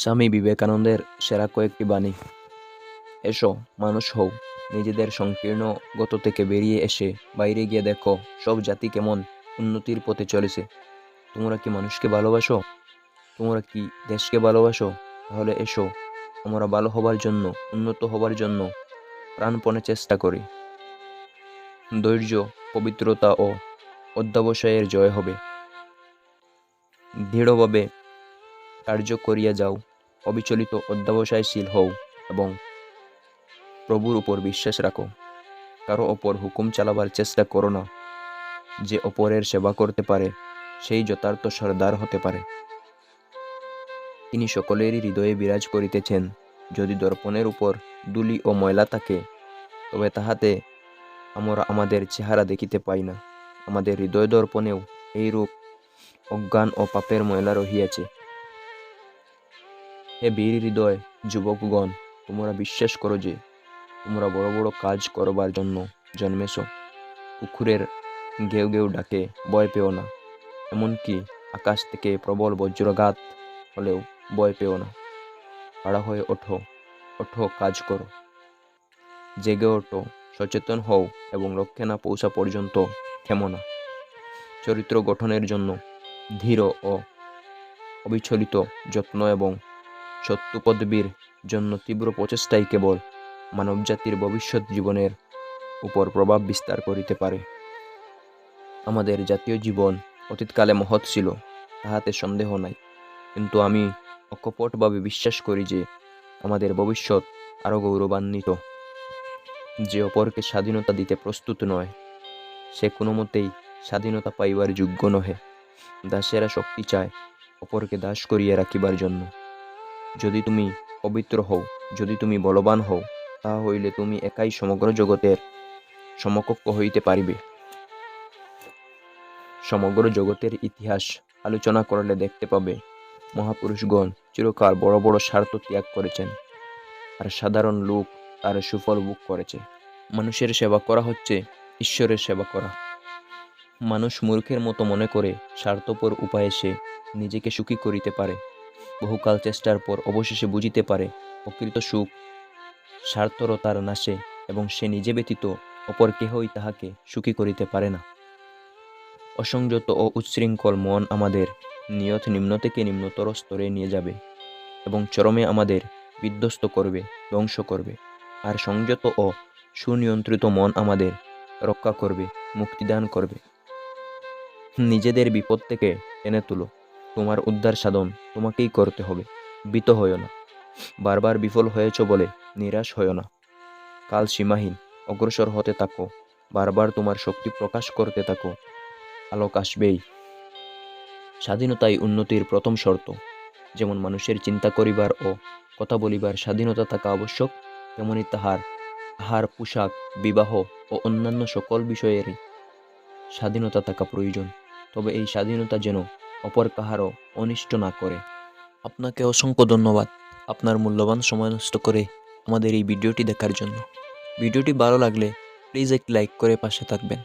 স্বামী বিবেকানন্দের সেরা কয়েকটি বাণী। এসো, মানুষ হও। নিজেদের সংকীর্ণ গত থেকে বেরিয়ে এসে বাইরে গিয়ে দেখো সব জাতি কেমন উন্নতির পথে চলেছে। তোমরা কি মানুষকে ভালোবাসো? তোমরা কি দেশকে ভালোবাসো? তাহলে এসো, আমরা ভালো হবার জন্য, উন্নত হবার জন্য প্রাণপণে চেষ্টা করি। ধৈর্য, পবিত্রতা ও অধ্যবসায়ের জয় হবে। দৃঢ়ভাবে কার্য করিয়া যাও, অবিচলিত অধ্যবসায়শীল হও এবং প্রভুর উপর বিশ্বাস রাখো। কারো ওপর হুকুম চালাবার চেষ্টা করো না। যে অপরের সেবা করতে পারে সেই যথার্থ সর্দার হতে পারে। তিনি সকলেরই হৃদয়ে বিরাজ করিতেছেন। যদি দর্পণের উপর ধূলি ও ময়লা থাকে, তবে তাহাতে আমরা আমাদের চেহারা দেখিতে পাই না। আমাদের হৃদয় দর্পণেও এইরূপ অজ্ঞান ও পাপের ময়লা রহিয়াছে। হে বীর হৃদয় যুবকগণ, তোমরা বিশ্বাস করো যে তোমরা বড় বড় কাজ করবার জন্য জন্মেছ। কুকুরের ঘেউ ঘেউ ডাকে ভয় পেও না, এমনকি আকাশ থেকে প্রবল বজ্রঘাত হলেও ভয় পেও না। খাড়া হয়ে ওঠো, ওঠো, কাজ করো, জেগে ওঠো, সচেতন হও এবং লক্ষ্যে না পৌঁছা পর্যন্ত থেমো না। চরিত্র গঠনের জন্য ধীর ও অবিচলিত যত্ন এবং সত্য পদবীর জন্য তীব্র প্রচেষ্টাই কেবল মানবজাতির ভবিষ্যৎ জীবনের উপর প্রভাব বিস্তার করিতে পারে। আমাদের জাতীয় জীবন অতীতকালে মহৎ ছিল, তাহাতে সন্দেহ নাই, কিন্তু আমি অকপটভাবে বিশ্বাস করি যে আমাদের ভবিষ্যৎ আরও গৌরবান্বিত। যে অপরকে স্বাধীনতা দিতে প্রস্তুত নয়, সে কোনো মতেই স্বাধীনতা পাইবার যোগ্য নহে। দাসেরা শক্তি চায় অপরকে দাস করিয়া রাখিবার জন্য। যদি তুমি পবিত্র হও, যদি তুমি বলবান হও, তাহা হইলে তুমি একাই সমগ্র জগতের সমকক্ষ হইতে পারিবে। সমগ্র জগতের ইতিহাস আলোচনা করলে দেখতে পাবে মহাপুরুষগণ চিরকাল বড় বড় স্বার্থ ত্যাগ করেছেন, আর সাধারণ লোক তার সুফল ভোগ করেছে। মানুষের সেবা করা হচ্ছে ঈশ্বরের সেবা করা। মানুষ মূর্খের মতো মনে করে স্বার্থপর উপায়ে সে নিজেকে সুখী করিতে পারে। বহুকাল চেষ্টার পর অবশেষে বুঝিতে পারে প্রকৃত সুখ স্বার্থরতার নাশে, এবং সে নিজে ব্যতীত অপর কেহই তাহাকে সুখী করিতে পারে না। অসংযত ও উচ্ছৃঙ্খল মন আমাদের নিয়ত নিম্ন থেকে নিম্নতর স্তরে নিয়ে যাবে এবং চরমে আমাদের বিধ্বস্ত করবে, ধ্বংস করবে। আর সংযত ও সুনিয়ন্ত্রিত মন আমাদের রক্ষা করবে, মুক্তিদান করবে। নিজেদের বিপদ থেকে টেনে তুলো। তোমার উদ্ধার সাধন তোমাকেই করতে হবে। ভীত হইও না। বারবার বিফল হয়েছ বলে নিরাশ হইও না। কাল সীমাহীন, অগ্রসর হতে থাকো। বারবার তোমার শক্তি প্রকাশ করতে থাকো। আলোক আসবেই। স্বাধীনতাই উন্নতির প্রথম শর্ত। যেমন মানুষের চিন্তা করিবার ও কথা বলিবার স্বাধীনতা থাকা আবশ্যক, তেমনি তাহার আহার, পোশাক, বিবাহ ও অন্যান্য সকল বিষয়েরই স্বাধীনতা থাকা প্রয়োজন। তবে এই স্বাধীনতা যেন অপর কাহারও অনিষ্ট না করে। আপনাকে অসংখ্য ধন্যবাদ আপনার মূল্যবান সময় নষ্ট করে আমাদের এই ভিডিওটি দেখার জন্য। ভিডিওটি ভালো লাগলে প্লিজ একটি লাইক করে পাশে থাকবেন।